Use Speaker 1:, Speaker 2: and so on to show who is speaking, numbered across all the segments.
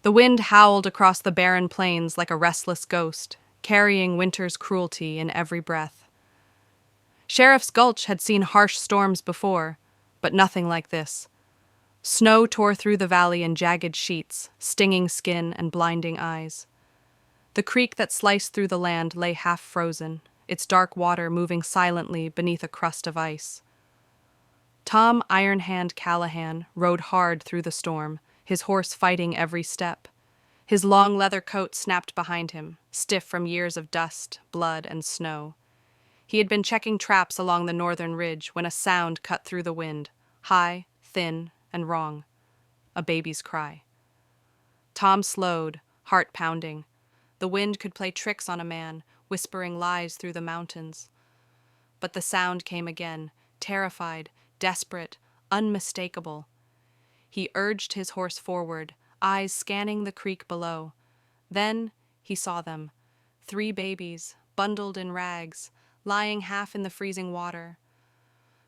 Speaker 1: The wind howled across the barren plains like a restless ghost, carrying winter's cruelty in every breath. Sheriff's Gulch had seen harsh storms before, but nothing like this. Snow tore through the valley in jagged sheets, stinging skin and blinding eyes. The creek that sliced through the land lay half frozen, its dark water moving silently beneath a crust of ice. Tom Iron Hand Callahan rode hard through the storm, his horse fighting every step. His long leather coat snapped behind him, stiff from years of dust, blood, and snow. He had been checking traps along the northern ridge when a sound cut through the wind, high, thin, and wrong. A baby's cry. Tom slowed, heart pounding. The wind could play tricks on a man, whispering lies through the mountains. But the sound came again, terrified, desperate, unmistakable. He urged his horse forward, eyes scanning the creek below. Then he saw them, 3 babies, bundled in rags, lying half in the freezing water.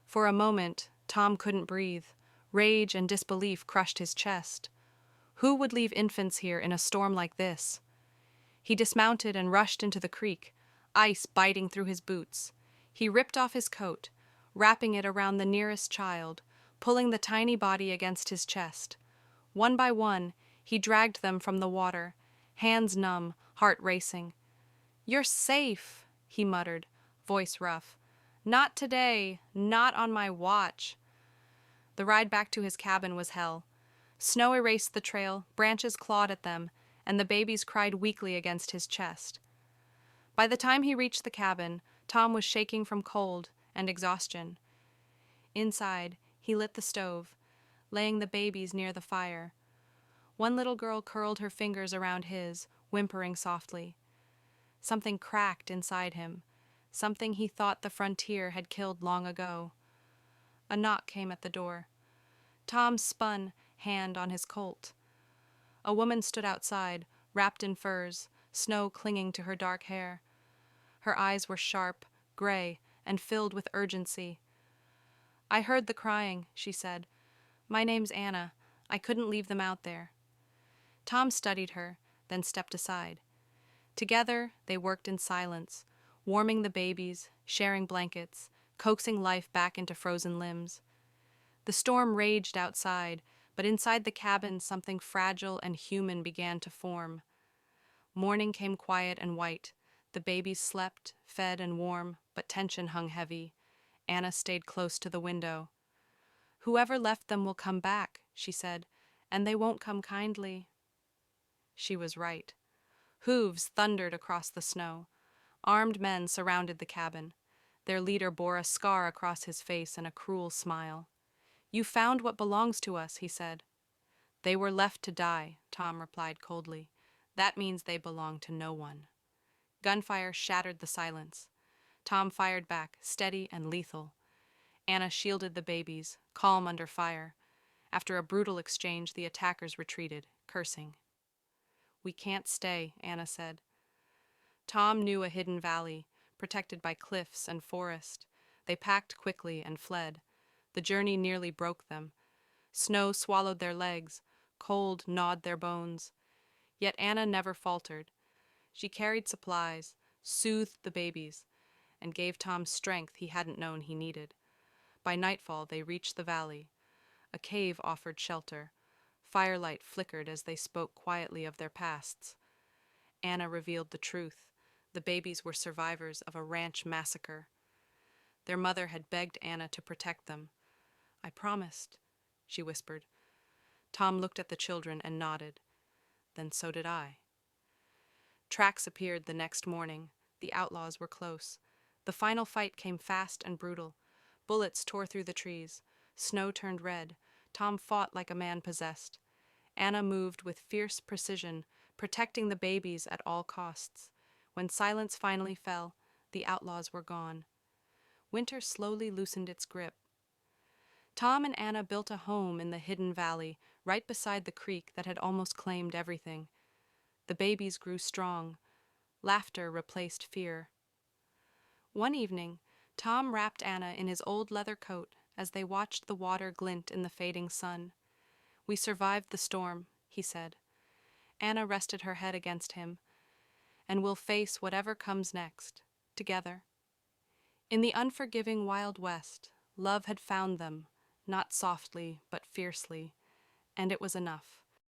Speaker 1: For a moment, Tom couldn't breathe. Rage and disbelief crushed his chest. Who would leave infants here in a storm like this? He dismounted and rushed into the creek, ice biting through his boots. He ripped off his coat, wrapping it around the nearest child, pulling the tiny body against his chest. One by one, he dragged them from the water, hands numb, heart racing. "You're safe," he muttered, voice rough. "Not today, not on my watch." The ride back to his cabin was hell. Snow erased the trail, branches clawed at them, and the babies cried weakly against his chest. By the time he reached the cabin, Tom was shaking from cold and exhaustion. Inside, he lit the stove, laying the babies near the fire. One little girl curled her fingers around his, whimpering softly. Something cracked inside him, something he thought the frontier had killed long ago. A knock came at the door. Tom spun, hand on his Colt. A woman stood outside, wrapped in furs, snow clinging to her dark hair. Her eyes were sharp, gray, and filled with urgency. "I heard the crying," she said. "My name's Anna. I couldn't leave them out there." Tom studied her, then stepped aside. Together, they worked in silence, warming the babies, sharing blankets, coaxing life back into frozen limbs. The storm raged outside, but inside the cabin something fragile and human began to form. Morning came quiet and white. The babies slept, fed and warm, but tension hung heavy. Anna stayed close to the window. "Whoever left them will come back," she said, "and they won't come kindly." She was right. Hooves thundered across the snow. Armed men surrounded the cabin. Their leader bore a scar across his face and a cruel smile. "You found what belongs to us," he said. "They were left to die," Tom replied coldly. "That means they belong to no one." Gunfire shattered the silence. Tom fired back, steady and lethal. Anna shielded the babies, calm under fire. After a brutal exchange, the attackers retreated, cursing. "We can't stay," Anna said. Tom knew a hidden valley, protected by cliffs and forest. They packed quickly and fled. The journey nearly broke them. Snow swallowed their legs, cold gnawed their bones. Yet Anna never faltered. She carried supplies, soothed the babies, and gave Tom strength he hadn't known he needed. By nightfall, they reached the valley. A cave offered shelter. Firelight flickered as they spoke quietly of their pasts. Anna revealed the truth. The babies were survivors of a ranch massacre. Their mother had begged Anna to protect them. "I promised," she whispered. Tom looked at the children and nodded. "Then so did I." Tracks appeared the next morning. The outlaws were close. The final fight came fast and brutal. Bullets tore through the trees. Snow turned red. Tom fought like a man possessed. Anna moved with fierce precision, protecting the babies at all costs. When silence finally fell, the outlaws were gone. Winter slowly loosened its grip. Tom and Anna built a home in the hidden valley, right beside the creek that had almost claimed everything. The babies grew strong. Laughter replaced fear. One evening, Tom wrapped Anna in his old leather coat as they watched the water glint in the fading sun. "We survived the storm," he said. Anna rested her head against him. And we'll face whatever comes next, together. In the unforgiving Wild West, love had found them, not softly, but fiercely, and it was enough.